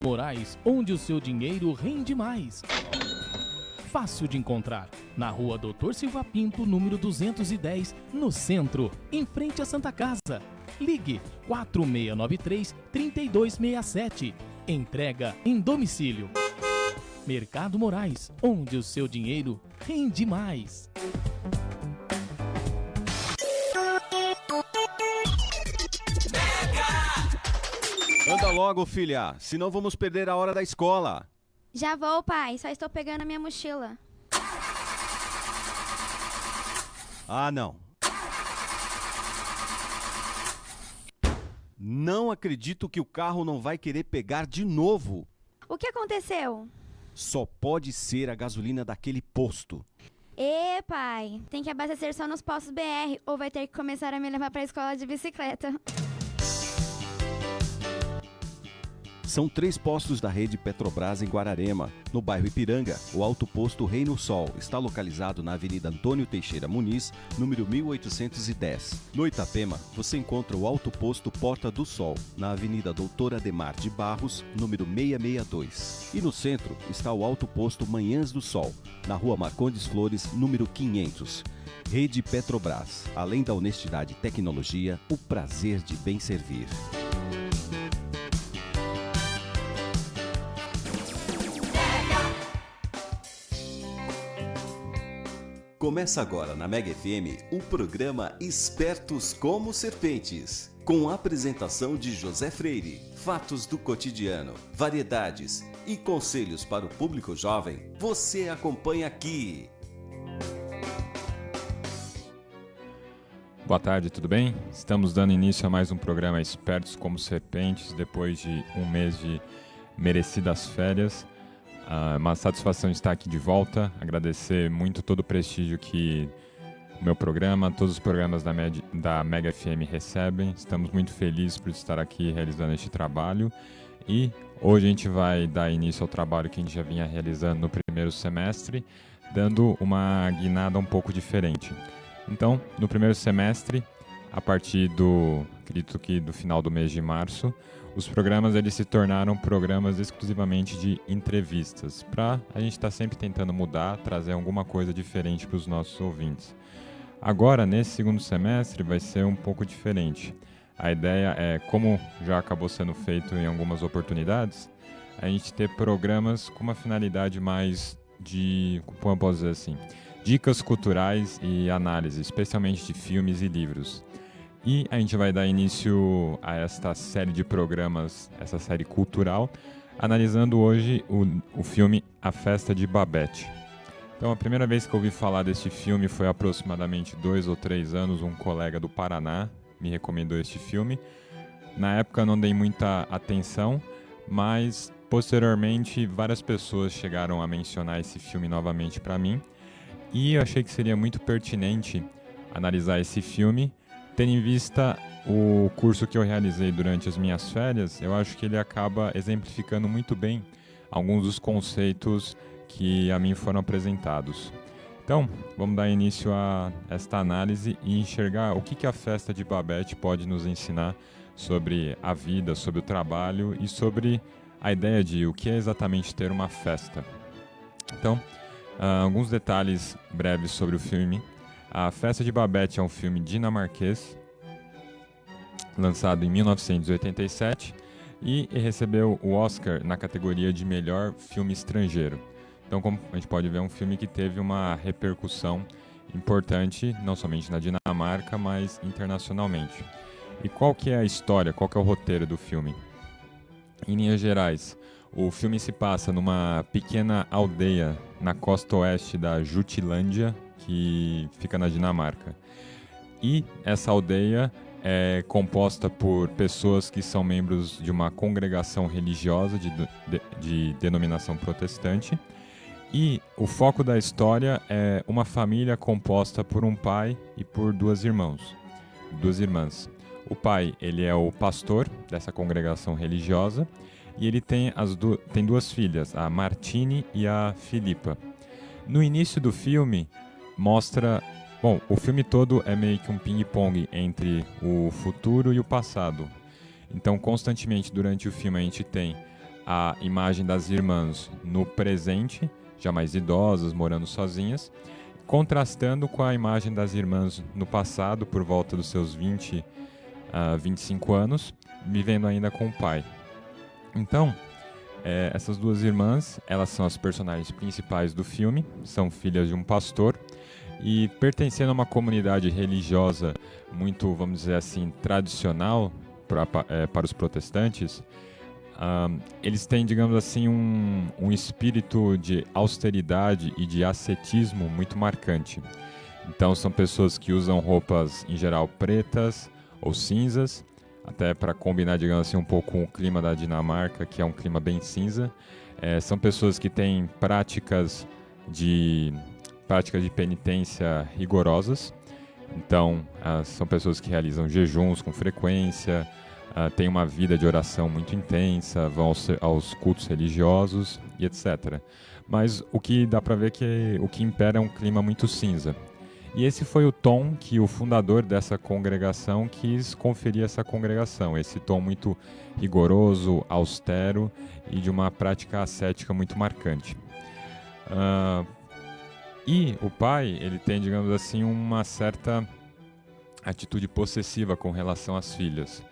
Moraes, onde o seu dinheiro rende mais. Fácil de encontrar, na rua Doutor Silva Pinto, número 210, no centro, em frente à Santa Casa. Ligue 4693-3267. Entrega em domicílio. Mercado Moraes, onde o seu dinheiro rende mais. Anda logo, filha, senão vamos perder a hora da escola. Já vou, pai. Só estou pegando a minha mochila. Ah, não. Não acredito que o carro não vai querer pegar de novo. O que aconteceu? Só pode ser a gasolina daquele posto. Ê, pai. Tem que abastecer só nos postos BR ou vai ter que começar a me levar para a escola de bicicleta. São 3 postos da rede Petrobras em Guararema. No bairro Ipiranga, o alto posto Reino Sol está localizado na Avenida Antônio Teixeira Muniz, número 1810. No Itapema, você encontra o alto posto Porta do Sol, na Avenida Doutor Ademar de Barros, número 662. E no centro está o alto posto Manhãs do Sol, na Rua Marcondes Flores, número 500. Rede Petrobras. Além da honestidade e tecnologia, o prazer de bem servir. Começa agora na Mega FM o programa Espertos como Serpentes, com a apresentação de José Freire, fatos do cotidiano, variedades e conselhos para o público jovem. Você acompanha aqui. Boa tarde, tudo bem? Estamos dando início a mais um programa Espertos como Serpentes, depois de um mês de merecidas férias. Uma satisfação estar aqui de volta, agradecer muito todo o prestígio que o meu programa, todos os programas da Mega FM recebem. Estamos muito felizes por estar aqui realizando este trabalho e hoje a gente vai dar início ao trabalho que a gente já vinha realizando no primeiro semestre, dando uma guinada um pouco diferente. Então, no primeiro semestre, a partir acredito que do final do mês de março, os programas eles se tornaram programas exclusivamente de entrevistas, para a gente estar sempre tentando mudar, trazer alguma coisa diferente para os nossos ouvintes. Agora, nesse segundo semestre, vai ser um pouco diferente. A ideia é, como já acabou sendo feito em algumas oportunidades, a gente ter programas com uma finalidade mais de, como eu posso dizer assim, dicas culturais e análise, especialmente de filmes e livros. E a gente vai dar início a esta série de programas, essa série cultural, analisando hoje o filme A Festa de Babette. Então, a primeira vez que eu ouvi falar deste filme foi há aproximadamente 2 ou 3 anos. Um colega do Paraná me recomendou este filme. Na época eu não dei muita atenção, mas posteriormente várias pessoas chegaram a mencionar esse filme novamente para mim. E eu achei que seria muito pertinente analisar esse filme. Tendo em vista o curso que eu realizei durante as minhas férias, eu acho que ele acaba exemplificando muito bem alguns dos conceitos que a mim foram apresentados. Então, vamos dar início a esta análise e enxergar o que a Festa de Babette pode nos ensinar sobre a vida, sobre o trabalho e sobre a ideia de o que é exatamente ter uma festa. Então, alguns detalhes breves sobre o filme. A Festa de Babette é um filme dinamarquês, lançado em 1987, e recebeu o Oscar na categoria de melhor filme estrangeiro. Então, como a gente pode ver, é um filme que teve uma repercussão importante, não somente na Dinamarca, mas internacionalmente. E qual que é a história, qual que é o roteiro do filme? Em linhas gerais, o filme se passa numa pequena aldeia na costa oeste da Jutlândia, que fica na Dinamarca. E essa aldeia é composta por pessoas que são membros de uma congregação religiosa de denominação protestante. E o foco da história é uma família composta por um pai e por 2 irmãs. O pai, ele é o pastor dessa congregação religiosa e ele tem 2 filhas, a Martine e a Filipa. No início do filme, mostra... Bom, o filme todo é meio que um ping-pong entre o futuro e o passado. Então, constantemente, durante o filme, a gente tem a imagem das irmãs no presente, já mais idosas, morando sozinhas, contrastando com a imagem das irmãs no passado, por volta dos seus 20 a 25 anos, vivendo ainda com o pai. Então, essas duas irmãs, elas são as personagens principais do filme, são filhas de um pastor e pertencendo a uma comunidade religiosa muito, vamos dizer assim, tradicional para os protestantes. Eles têm, digamos assim, um espírito de austeridade e de ascetismo muito marcante. Então, são pessoas que usam roupas, em geral, pretas ou cinzas, até para combinar, digamos assim, um pouco com o clima da Dinamarca, que é um clima bem cinza. São pessoas que têm práticas de penitência rigorosas. Então, são pessoas que realizam jejuns com frequência, têm uma vida de oração muito intensa, vão aos cultos religiosos e etc. Mas o que dá para ver é que o que impera é um clima muito cinza. E esse foi o tom que o fundador dessa congregação quis conferir a essa congregação, esse tom muito rigoroso, austero e de uma prática ascética muito marcante. E o pai, ele tem, digamos assim, uma certa atitude possessiva com relação às filhas.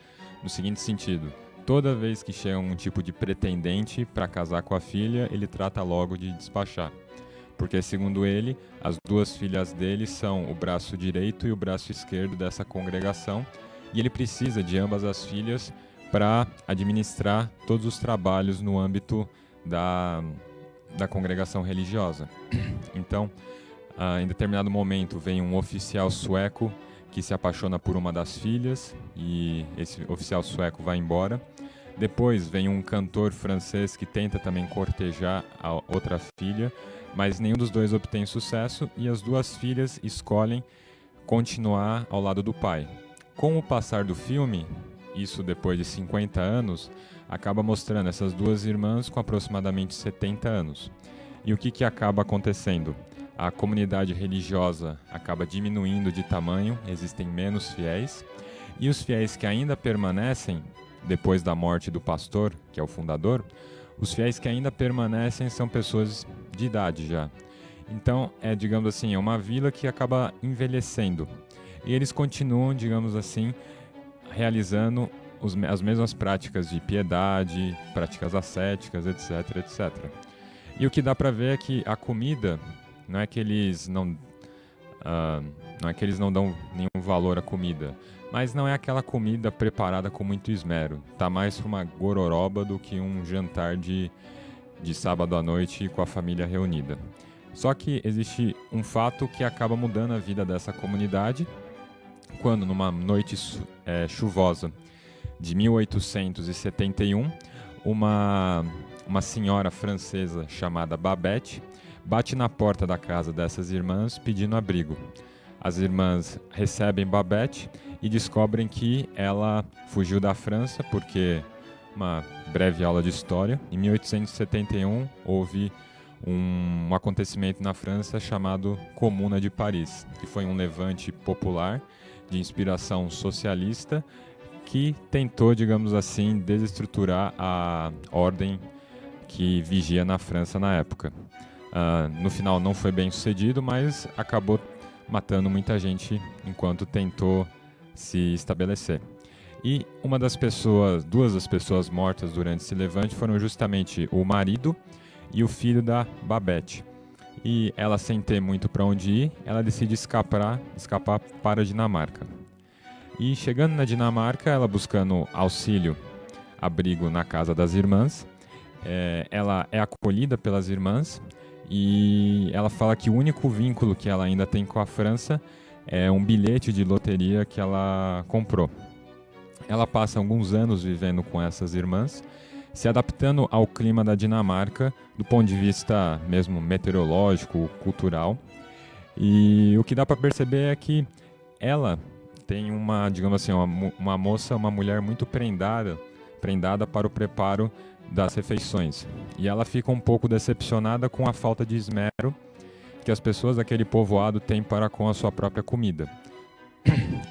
No seguinte sentido, toda vez que chega um tipo de pretendente para casar com a filha, ele trata logo de despachar. Porque, segundo ele, as duas filhas dele são o braço direito e o braço esquerdo dessa congregação, e ele precisa de ambas as filhas para administrar todos os trabalhos no âmbito da congregação religiosa. Então, em determinado momento, vem um oficial sueco que se apaixona por uma das filhas, e esse oficial sueco vai embora. Depois vem um cantor francês que tenta também cortejar a outra filha, mas nenhum dos dois obtém sucesso e as duas filhas escolhem continuar ao lado do pai. Com o passar do filme, isso depois de 50 anos, acaba mostrando essas duas irmãs com aproximadamente 70 anos. E o que acaba acontecendo? A comunidade religiosa acaba diminuindo de tamanho, existem menos fiéis, e os fiéis que ainda permanecem, depois da morte do pastor, que é o fundador, os fiéis que ainda permanecem são pessoas de idade já. Então, digamos assim, é uma vila que acaba envelhecendo. E eles continuam, digamos assim, realizando as mesmas práticas de piedade, práticas ascéticas, etc, etc. E o que dá para ver é que a comida, não é que eles não dão nenhum valor à comida, mas não é aquela comida preparada com muito esmero. Tá mais para uma gororoba do que um jantar de sábado à noite com a família reunida. Só que existe um fato que acaba mudando a vida dessa comunidade, quando numa noite chuvosa de 1871, uma senhora francesa chamada Babette bate na porta da casa dessas irmãs pedindo abrigo. As irmãs recebem Babette e descobrem que ela fugiu da França porque, uma breve aula de história, em 1871 houve um acontecimento na França chamado Comuna de Paris, que foi um levante popular de inspiração socialista que tentou, digamos assim, desestruturar a ordem que vigia na França na época. No final não foi bem sucedido, mas acabou matando muita gente enquanto tentou se estabelecer. E duas das pessoas mortas durante esse levante foram justamente o marido e o filho da Babette. E ela, sem ter muito para onde ir, ela decide escapar para a Dinamarca. E chegando na Dinamarca, ela buscando auxílio, abrigo na casa das irmãs, ela é acolhida pelas irmãs e ela fala que o único vínculo que ela ainda tem com a França é um bilhete de loteria que ela comprou. Ela passa alguns anos vivendo com essas irmãs, se adaptando ao clima da Dinamarca, do ponto de vista mesmo meteorológico, cultural. E o que dá para perceber é que ela tem digamos assim, uma mulher muito prendada para o preparo das refeições. E ela fica um pouco decepcionada com a falta de esmero que as pessoas daquele povoado têm para com a sua própria comida.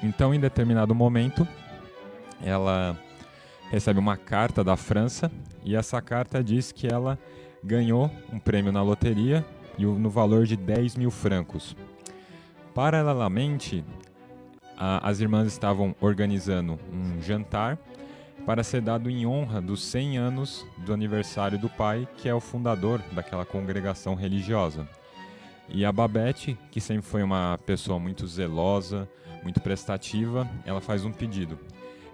Então, em determinado momento, ela recebe uma carta da França e essa carta diz que ela ganhou um prêmio na loteria no valor de 10 mil francos. Paralelamente, as irmãs estavam organizando um jantar para ser dado em honra dos 100 anos do aniversário do pai, que é o fundador daquela congregação religiosa. E a Babette, que sempre foi uma pessoa muito zelosa, muito prestativa, ela faz um pedido.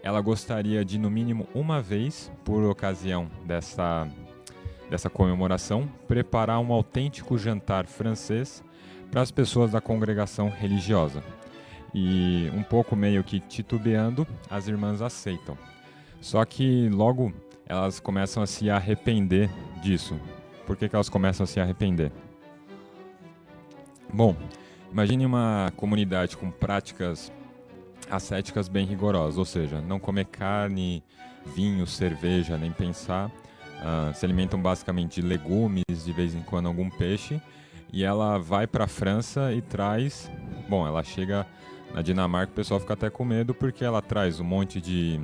Ela gostaria de, no mínimo uma vez, por ocasião dessa comemoração, preparar um autêntico jantar francês para as pessoas da congregação religiosa. E um pouco meio que titubeando, as irmãs aceitam. Só que logo elas começam a se arrepender disso. Por que elas começam a se arrepender? Bom, imagine uma comunidade com práticas ascéticas bem rigorosas, ou seja, não comer carne, vinho, cerveja, nem pensar. Se alimentam basicamente de legumes, de vez em quando algum peixe. E ela vai para a França e traz... Bom, ela chega na Dinamarca, o pessoal fica até com medo porque ela traz um monte de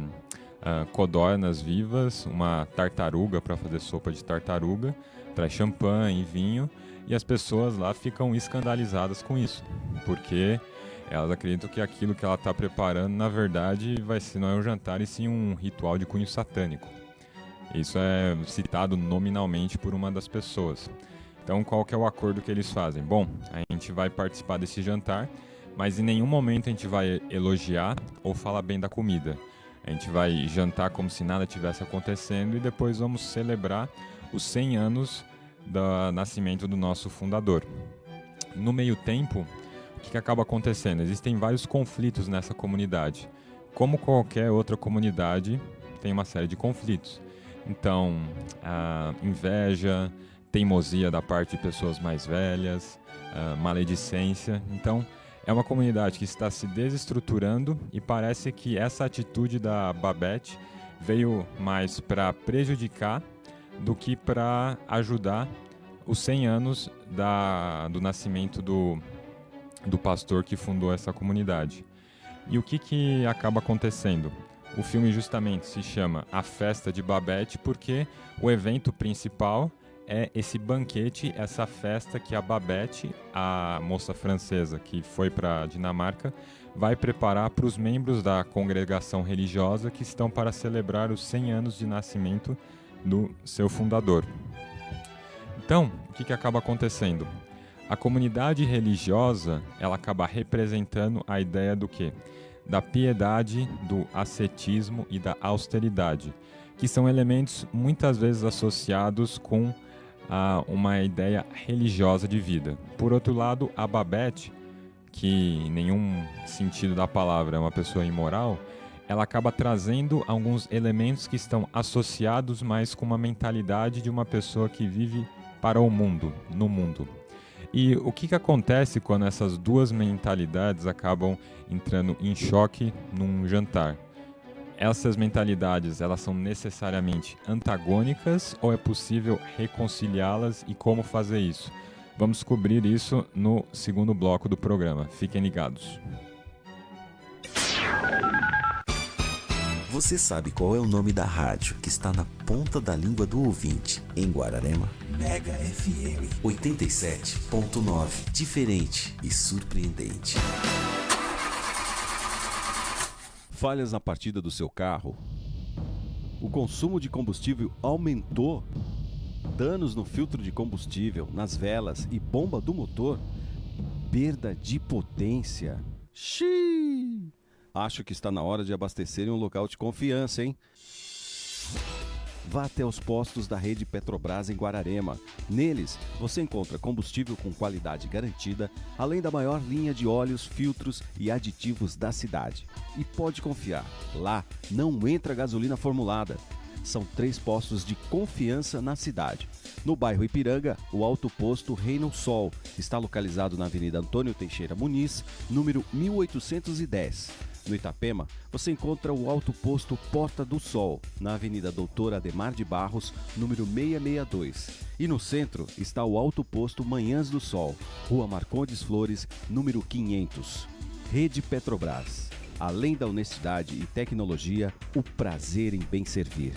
codornas vivas, uma tartaruga para fazer sopa de tartaruga, traz champanhe e vinho, e as pessoas lá ficam escandalizadas com isso, porque elas acreditam que aquilo que ela está preparando, na verdade, não é um jantar e sim um ritual de cunho satânico. Isso é citado nominalmente por uma das pessoas. Então, qual que é o acordo que eles fazem? Bom, a gente vai participar desse jantar, mas em nenhum momento a gente vai elogiar ou falar bem da comida. A gente vai jantar como se nada tivesse acontecendo e depois vamos celebrar os 100 anos do nascimento do nosso fundador. No meio tempo, o que acaba acontecendo? Existem vários conflitos nessa comunidade. Como qualquer outra comunidade, tem uma série de conflitos. Então, a inveja, teimosia da parte de pessoas mais velhas, maledicência. Então, é uma comunidade que está se desestruturando e parece que essa atitude da Babette veio mais para prejudicar do que para ajudar os 100 anos do nascimento do pastor que fundou essa comunidade. E o que acaba acontecendo? O filme justamente se chama A Festa de Babette porque o evento principal é esse banquete, essa festa que a Babette, a moça francesa que foi para a Dinamarca, vai preparar para os membros da congregação religiosa que estão para celebrar os 100 anos de nascimento do seu fundador. Então, o que acaba acontecendo? A comunidade religiosa, ela acaba representando a ideia do quê? Da piedade, do ascetismo e da austeridade, que são elementos muitas vezes associados com uma ideia religiosa de vida. Por outro lado, a Babette, que em nenhum sentido da palavra é uma pessoa imoral, ela acaba trazendo alguns elementos que estão associados mais com uma mentalidade de uma pessoa que vive para o mundo, no mundo. E o que acontece quando essas duas mentalidades acabam entrando em choque num jantar? Essas mentalidades, elas são necessariamente antagônicas ou é possível reconciliá-las e como fazer isso? Vamos descobrir isso no segundo bloco do programa. Fiquem ligados. Você sabe qual é o nome da rádio que está na ponta da língua do ouvinte em Guararema? Mega FM 87.9. Diferente e surpreendente. Falhas na partida do seu carro? O consumo de combustível aumentou? Danos no filtro de combustível, nas velas e bomba do motor? Perda de potência? Xiii! Acho que está na hora de abastecer em um local de confiança, hein? Vá até os postos da rede Petrobras em Guararema. Neles, você encontra combustível com qualidade garantida, além da maior linha de óleos, filtros e aditivos da cidade. E pode confiar, lá não entra gasolina formulada. São 3 postos de confiança na cidade. No bairro Ipiranga, o Alto Posto Reino Sol está localizado na Avenida Antônio Teixeira Muniz, número 1810. No Itapema, você encontra o Alto Posto Porta do Sol, na Avenida Doutor Ademar de Barros, número 662. E no centro está o Alto Posto Manhãs do Sol, Rua Marcondes Flores, número 500. Rede Petrobras. Além da honestidade e tecnologia, o prazer em bem servir.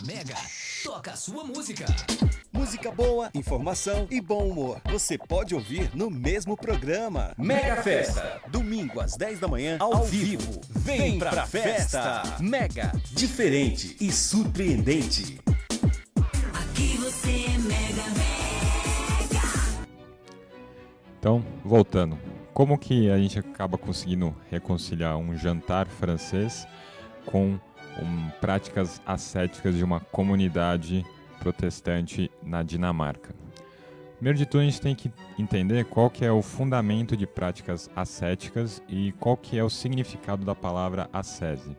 Mega toca a sua música. Música boa, informação e bom humor. Você pode ouvir no mesmo programa. Mega Festa. Domingo às 10 da manhã, ao vivo. Vem pra festa. Mega. Diferente e surpreendente. Aqui você é Mega. Então, voltando. Como que a gente acaba conseguindo reconciliar um jantar francês com práticas ascéticas de uma comunidade protestante na Dinamarca? Primeiro de tudo, a gente tem que entender qual que é o fundamento de práticas ascéticas e qual que é o significado da palavra ascese.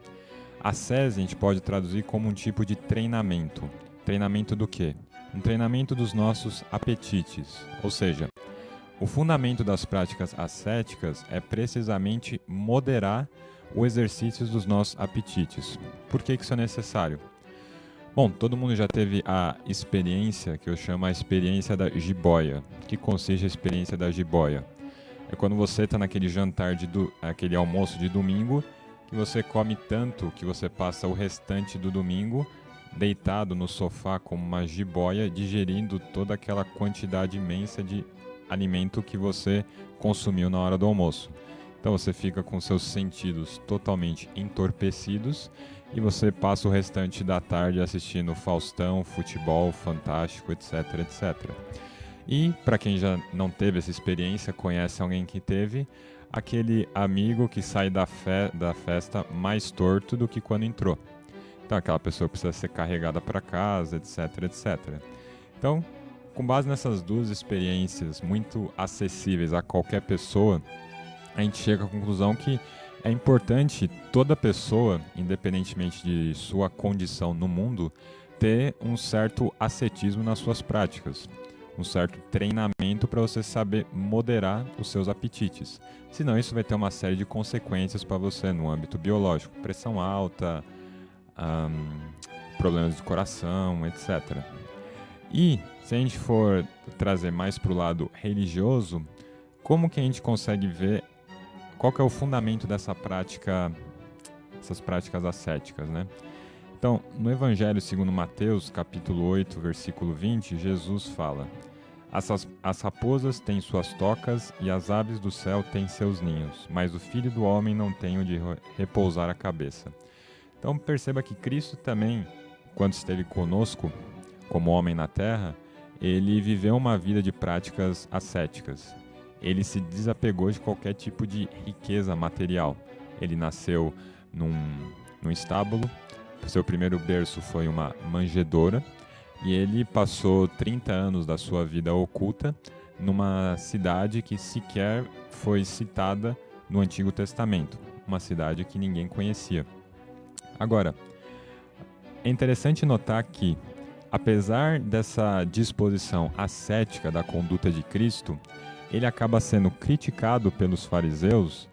Ascese a gente pode traduzir como um tipo de treinamento. Treinamento do quê? Um treinamento dos nossos apetites, ou seja, o fundamento das práticas ascéticas é precisamente moderar o exercício dos nossos apetites. Por que isso é necessário? Bom, todo mundo já teve a experiência que eu chamo a experiência da jiboia. O que consiste a experiência da jiboia? É quando você está naquele jantar, aquele almoço de domingo, que você come tanto que você passa o restante do domingo deitado no sofá como uma jiboia, digerindo toda aquela quantidade imensa de alimento que você consumiu na hora do almoço. Então você fica com seus sentidos totalmente entorpecidos e você passa o restante da tarde assistindo Faustão, futebol, Fantástico, etc, etc. E para quem já não teve essa experiência, conhece alguém que teve, aquele amigo que sai da festa mais torto do que quando entrou. Então aquela pessoa precisa ser carregada para casa, etc, etc. Então, com base nessas duas experiências muito acessíveis a qualquer pessoa, a gente chega à conclusão que é importante toda pessoa, independentemente de sua condição no mundo, ter um certo ascetismo nas suas práticas, um certo treinamento para você saber moderar os seus apetites. Senão isso vai ter uma série de consequências para você no âmbito biológico, pressão alta, problemas de coração, etc. E se a gente for trazer mais para o lado religioso, como que a gente consegue ver qual que é o fundamento dessa prática, essas práticas ascéticas, né? Então, no Evangelho segundo Mateus, capítulo 8, versículo 20, Jesus fala: As raposas têm suas tocas e as aves do céu têm seus ninhos, mas o Filho do Homem não tem onde repousar a cabeça. Então perceba que Cristo também, quando esteve conosco, como homem na terra, ele viveu uma vida de práticas ascéticas. Ele se desapegou de qualquer tipo de riqueza material. Ele nasceu num estábulo, seu primeiro berço foi uma manjedoura, e ele passou 30 anos da sua vida oculta numa cidade que sequer foi citada no Antigo Testamento, uma cidade que ninguém conhecia. Agora, é interessante notar que, apesar dessa disposição ascética da conduta de Cristo, ele acaba sendo criticado pelos fariseus,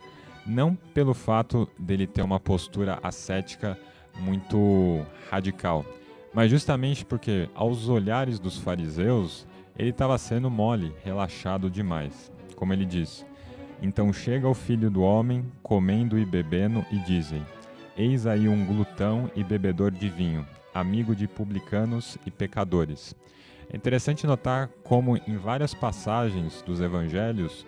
não pelo fato dele ter uma postura ascética muito radical, mas justamente porque, aos olhares dos fariseus, ele estava sendo mole, relaxado demais. Como ele diz: Então chega o Filho do Homem, comendo e bebendo, e dizem: Eis aí um glutão e bebedor de vinho, amigo de publicanos e pecadores. É interessante notar como em várias passagens dos evangelhos,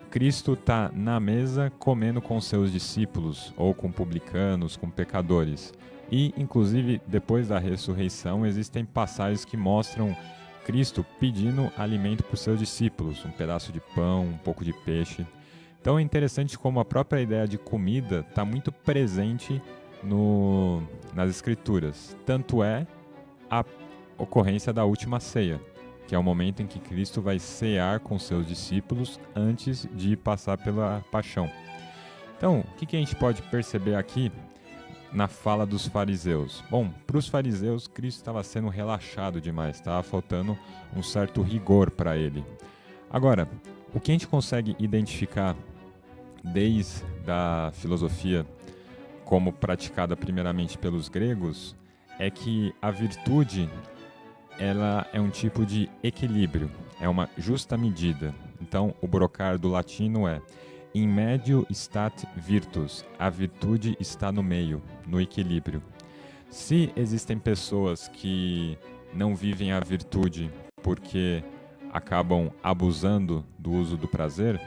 Cristo está na mesa comendo com seus discípulos, ou com publicanos, com pecadores. E, inclusive, depois da ressurreição, existem passagens que mostram Cristo pedindo alimento para os seus discípulos, um pedaço de pão, um pouco de peixe. Então é interessante como a própria ideia de comida está muito presente nas Escrituras. Tanto é a ocorrência da última ceia, que é o momento em que Cristo vai cear com seus discípulos antes de passar pela paixão. Então, o que a gente pode perceber aqui na fala dos fariseus? Bom, para os fariseus, Cristo estava sendo relaxado demais, estava faltando um certo rigor para ele. Agora, o que a gente consegue identificar desde a filosofia como praticada primeiramente pelos gregos é que a virtude ela é um tipo de equilíbrio, é uma justa medida. Então, o brocar do latino é in medio stat virtus, a virtude está no meio, no equilíbrio. Se existem pessoas que não vivem a virtude porque acabam abusando do uso do prazer,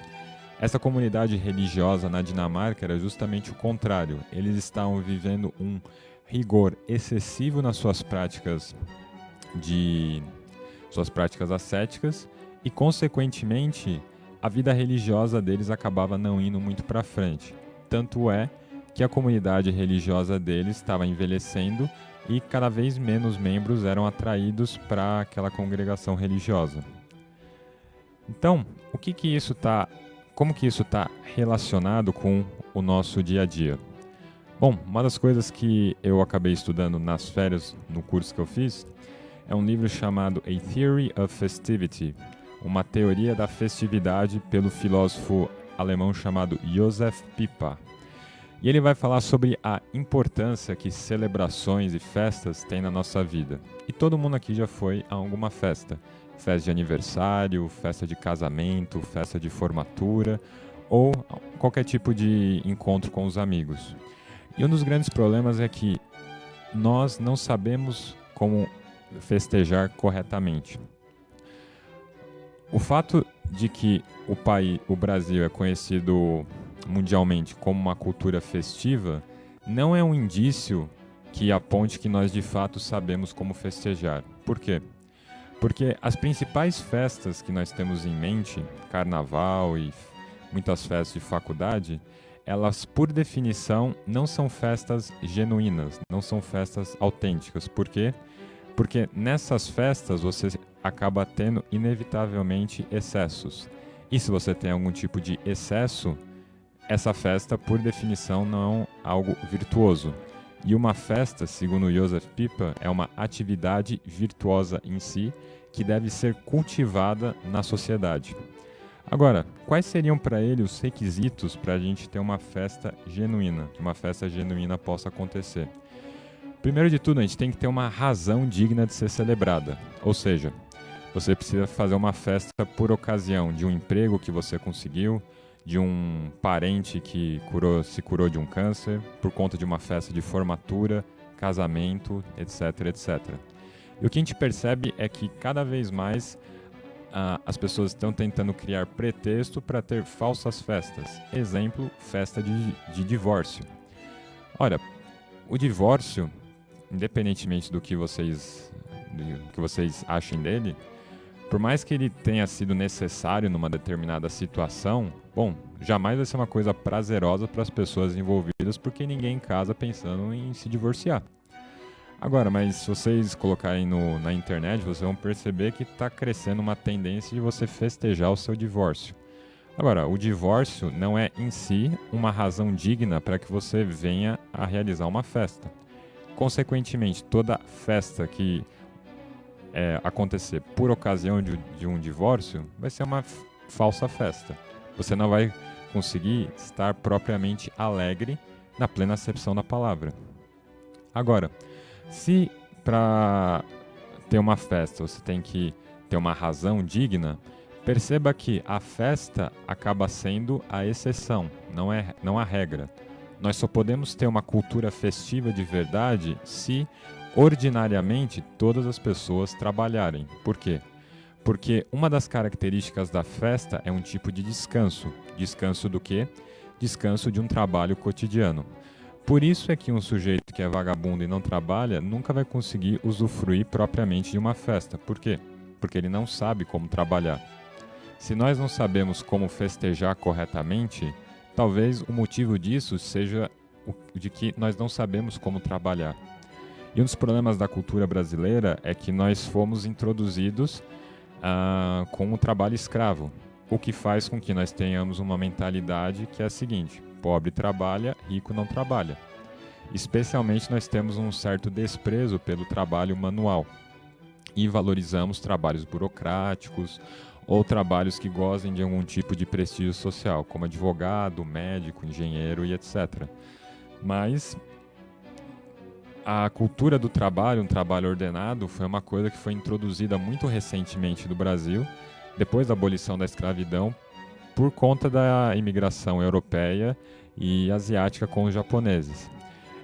essa comunidade religiosa na Dinamarca era justamente o contrário. Eles estavam vivendo um rigor excessivo nas suas práticas ascéticas e, consequentemente, a vida religiosa deles acabava não indo muito para frente. Tanto é que a comunidade religiosa deles estava envelhecendo e cada vez menos membros eram atraídos para aquela congregação religiosa. Então, como que isso está relacionado com o nosso dia a dia? Bom, uma das coisas que eu acabei estudando nas férias no curso que eu fiz é um livro chamado A Theory of Festivity, uma teoria da festividade pelo filósofo alemão chamado Josef Pippa. E ele vai falar sobre a importância que celebrações e festas têm na nossa vida. E todo mundo aqui já foi a alguma festa. Festa de aniversário, festa de casamento, festa de formatura ou qualquer tipo de encontro com os amigos. E um dos grandes problemas é que nós não sabemos como festejar corretamente. O fato de que o Brasil é conhecido mundialmente como uma cultura festiva não é um indício que aponte que nós de fato sabemos como festejar. Por quê? Porque as principais festas que nós temos em mente, carnaval e muitas festas de faculdade, elas por definição não são festas genuínas, não são festas autênticas. Por quê? Porque nessas festas você acaba tendo inevitavelmente excessos. E se você tem algum tipo de excesso, essa festa, por definição, não é algo virtuoso. E uma festa, segundo Josef Pippa, é uma atividade virtuosa em si que deve ser cultivada na sociedade. Agora, quais seriam para ele os requisitos para a gente ter uma festa genuína, que uma festa genuína possa acontecer? Primeiro de tudo, a gente tem que ter uma razão digna de ser celebrada. Ou seja, você precisa fazer uma festa por ocasião de um emprego que você conseguiu, de um parente que se curou de um câncer, por conta de uma festa de formatura, casamento, etc, etc. E o que a gente percebe é que cada vez mais as pessoas estão tentando criar pretexto para ter falsas festas. Exemplo, festa de divórcio. Ora, o divórcio, independentemente do que vocês achem dele, por mais que ele tenha sido necessário numa determinada situação, bom, jamais vai ser uma coisa prazerosa para as pessoas envolvidas, porque ninguém casa pensando em se divorciar. Agora, mas se vocês colocarem na internet, vocês vão perceber que está crescendo uma tendência de você festejar o seu divórcio. Agora, o divórcio não é em si uma razão digna para que você venha a realizar uma festa. Consequentemente, toda festa que acontecer por ocasião de um divórcio vai ser uma falsa festa. Você não vai conseguir estar propriamente alegre na plena acepção da palavra. Agora, se para ter uma festa você tem que ter uma razão digna, perceba que a festa acaba sendo a exceção, não a regra. Nós só podemos ter uma cultura festiva de verdade se ordinariamente todas as pessoas trabalharem. Por quê? Porque uma das características da festa é um tipo de descanso. Descanso do quê? Descanso de um trabalho cotidiano. Por isso é que um sujeito que é vagabundo e não trabalha nunca vai conseguir usufruir propriamente de uma festa. Por quê? Porque ele não sabe como trabalhar. Se nós não sabemos como festejar corretamente, talvez o motivo disso seja de que nós não sabemos como trabalhar. E um dos problemas da cultura brasileira é que nós fomos introduzidos com o trabalho escravo, o que faz com que nós tenhamos uma mentalidade que é a seguinte: pobre trabalha, rico não trabalha. Especialmente nós temos um certo desprezo pelo trabalho manual e valorizamos trabalhos burocráticos ou trabalhos que gozem de algum tipo de prestígio social, como advogado, médico, engenheiro e etc. Mas a cultura do trabalho, um trabalho ordenado, foi uma coisa que foi introduzida muito recentemente no Brasil, depois da abolição da escravidão, por conta da imigração europeia e asiática com os japoneses.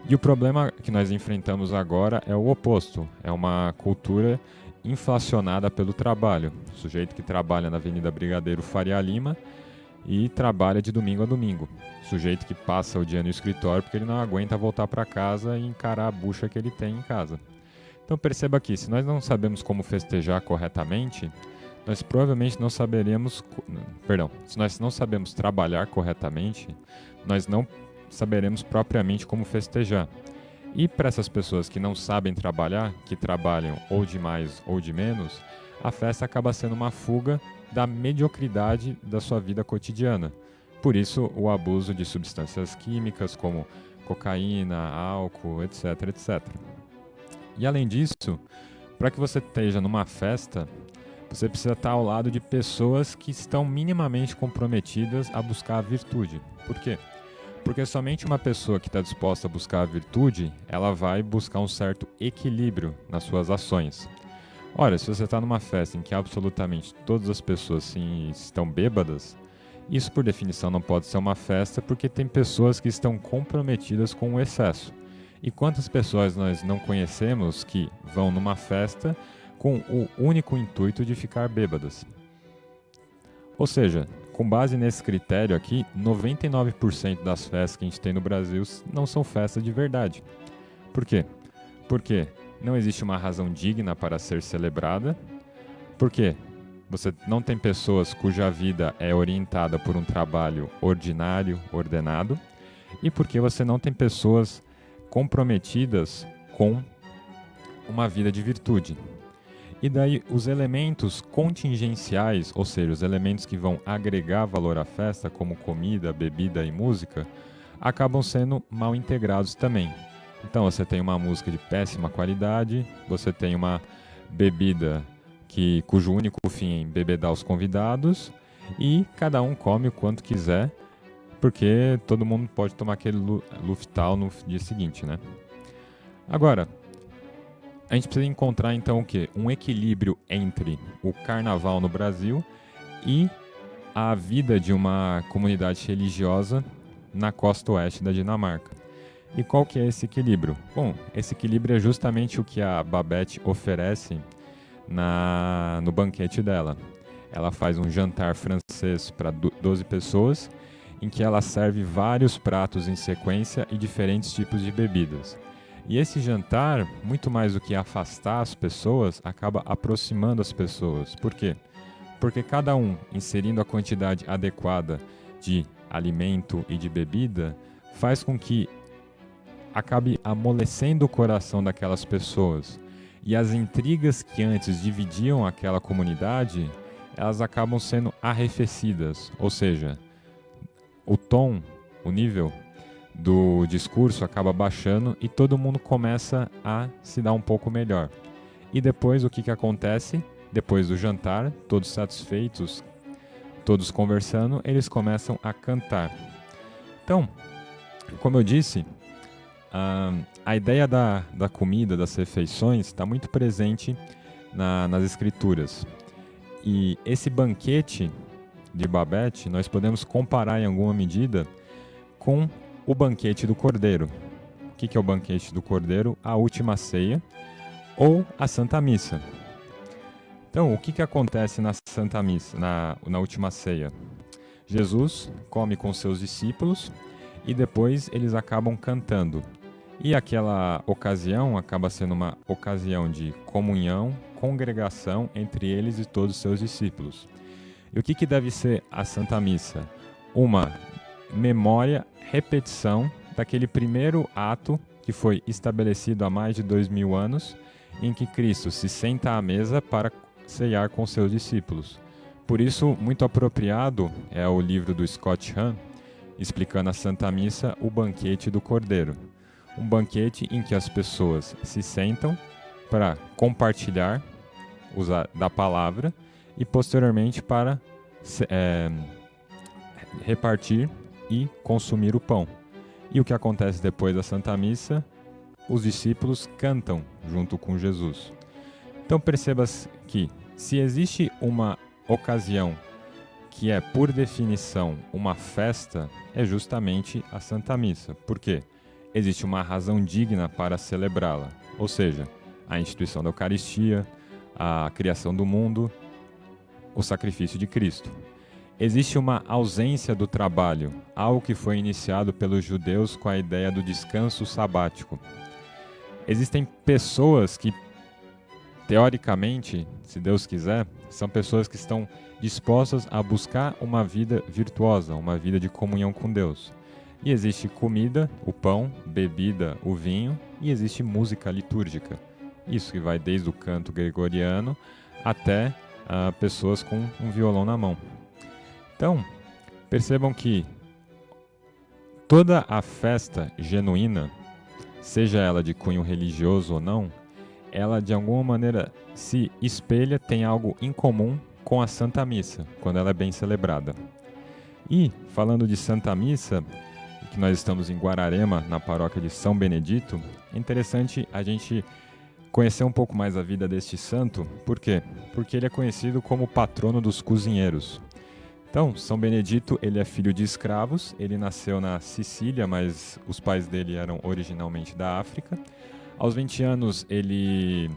E o problema que nós enfrentamos agora é o oposto, é uma cultura inflacionada pelo trabalho. O sujeito que trabalha na Avenida Brigadeiro Faria Lima e trabalha de domingo a domingo. O sujeito que passa o dia no escritório porque ele não aguenta voltar para casa e encarar a bucha que ele tem em casa. Então perceba aqui, se nós não sabemos como festejar corretamente, nós provavelmente não saberemos... se nós não sabemos trabalhar corretamente, nós não saberemos propriamente como festejar. E para essas pessoas que não sabem trabalhar, que trabalham ou de mais ou de menos, a festa acaba sendo uma fuga da mediocridade da sua vida cotidiana. Por isso, o abuso de substâncias químicas como cocaína, álcool, etc, etc. E além disso, para que você esteja numa festa, você precisa estar ao lado de pessoas que estão minimamente comprometidas a buscar a virtude. Por quê? Porque somente uma pessoa que está disposta a buscar a virtude, ela vai buscar um certo equilíbrio nas suas ações. Ora, se você está numa festa em que absolutamente todas as pessoas estão bêbadas, isso por definição não pode ser uma festa porque tem pessoas que estão comprometidas com o excesso. E quantas pessoas nós não conhecemos que vão numa festa com o único intuito de ficar bêbadas? Ou seja, com base nesse critério aqui, 99% das festas que a gente tem no Brasil não são festas de verdade. Por quê? Porque não existe uma razão digna para ser celebrada. Por quê? Você não tem pessoas cuja vida é orientada por um trabalho ordinário, ordenado. E porque você não tem pessoas comprometidas com uma vida de virtude. E daí os elementos contingenciais, ou seja, os elementos que vão agregar valor à festa, como comida, bebida e música, acabam sendo mal integrados também. Então você tem uma música de péssima qualidade, você tem uma bebida cujo único fim é embebedar os convidados, e cada um come o quanto quiser, porque todo mundo pode tomar aquele Luftal no dia seguinte, né? Agora, a gente precisa encontrar então o quê? Um equilíbrio entre o carnaval no Brasil e a vida de uma comunidade religiosa na costa oeste da Dinamarca. E qual que é esse equilíbrio? Bom, esse equilíbrio é justamente o que a Babette oferece no banquete dela. Ela faz um jantar francês para 12 pessoas, em que ela serve vários pratos em sequência e diferentes tipos de bebidas. E esse jantar, muito mais do que afastar as pessoas, acaba aproximando as pessoas. Por quê? Porque cada um, inserindo a quantidade adequada de alimento e de bebida, faz com que acabe amolecendo o coração daquelas pessoas. E as intrigas que antes dividiam aquela comunidade, elas acabam sendo arrefecidas. Ou seja, o tom, o nível do discurso acaba baixando e todo mundo começa a se dar um pouco melhor. E depois o que acontece? Depois do jantar, todos satisfeitos, todos conversando, eles começam a cantar. Então, como eu disse, a ideia da comida, das refeições, está muito presente nas escrituras. E esse banquete de Babette, nós podemos comparar em alguma medida com o banquete do Cordeiro. O que é o banquete do Cordeiro? A última ceia ou a Santa Missa. Então, o que acontece na Santa Missa, na última ceia? Jesus come com seus discípulos e depois eles acabam cantando. E aquela ocasião acaba sendo uma ocasião de comunhão, congregação entre eles e todos os seus discípulos. E o que deve ser a Santa Missa? Uma memória, repetição daquele primeiro ato que foi estabelecido há mais de 2000 anos, em que Cristo se senta à mesa para ceiar com seus discípulos. Por isso, muito apropriado é o livro do Scott Hahn, explicando a Santa Missa, o banquete do Cordeiro. Um banquete em que as pessoas se sentam para compartilhar da palavra e posteriormente para repartir e consumir o pão. E o que acontece depois da Santa Missa? Os discípulos cantam junto com Jesus. Então perceba que se existe uma ocasião que é, por definição, uma festa, é justamente a Santa Missa. Por quê? existe uma razão digna para celebrá-la, ou seja, a instituição da Eucaristia, a criação do mundo, o sacrifício de Cristo. Existe uma ausência do trabalho, algo que foi iniciado pelos judeus com a ideia do descanso sabático. Existem pessoas que, teoricamente, se Deus quiser, são pessoas que estão dispostas a buscar uma vida virtuosa, uma vida de comunhão com Deus. E existe comida, o pão, bebida, o vinho, e existe música litúrgica. Isso que vai desde o canto gregoriano até pessoas com um violão na mão. Então, percebam que toda a festa genuína, seja ela de cunho religioso ou não, ela de alguma maneira se espelha, tem algo em comum com a Santa Missa, quando ela é bem celebrada. E, falando de Santa Missa, que nós estamos em Guararema, na paróquia de São Benedito, é interessante a gente conhecer um pouco mais a vida deste santo. Por quê? Porque ele é conhecido como patrono dos cozinheiros. Então, São Benedito, ele é filho de escravos, ele nasceu na Sicília, mas os pais dele eram originalmente da África. Aos 20 anos, ele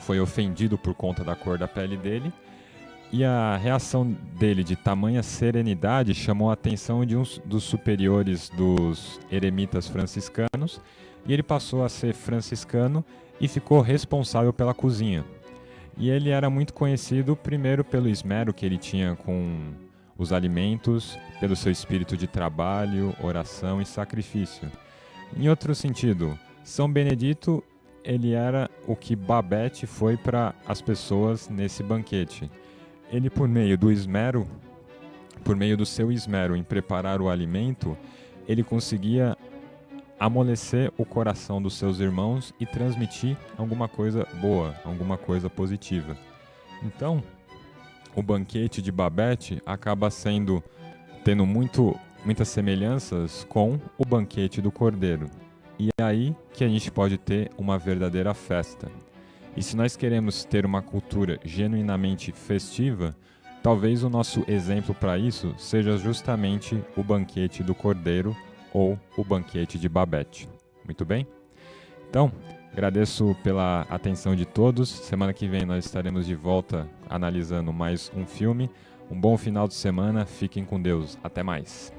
foi ofendido por conta da cor da pele dele, e a reação dele de tamanha serenidade chamou a atenção de um dos superiores dos eremitas franciscanos, e ele passou a ser franciscano e ficou responsável pela cozinha. E ele era muito conhecido primeiro pelo esmero que ele tinha com os alimentos, pelo seu espírito de trabalho, oração e sacrifício. Em outro sentido, São Benedito, ele era o que Babette foi para as pessoas nesse banquete. Ele, por meio do seu esmero em preparar o alimento, ele conseguia amolecer o coração dos seus irmãos e transmitir alguma coisa boa, alguma coisa positiva. Então, o banquete de Babette acaba tendo muitas semelhanças com o banquete do Cordeiro. E é aí que a gente pode ter uma verdadeira festa. E se nós queremos ter uma cultura genuinamente festiva, talvez o nosso exemplo para isso seja justamente o banquete do Cordeiro ou o banquete de Babette. Muito bem? Então, agradeço pela atenção de todos. Semana que vem nós estaremos de volta analisando mais um filme. Um bom final de semana. Fiquem com Deus. Até mais.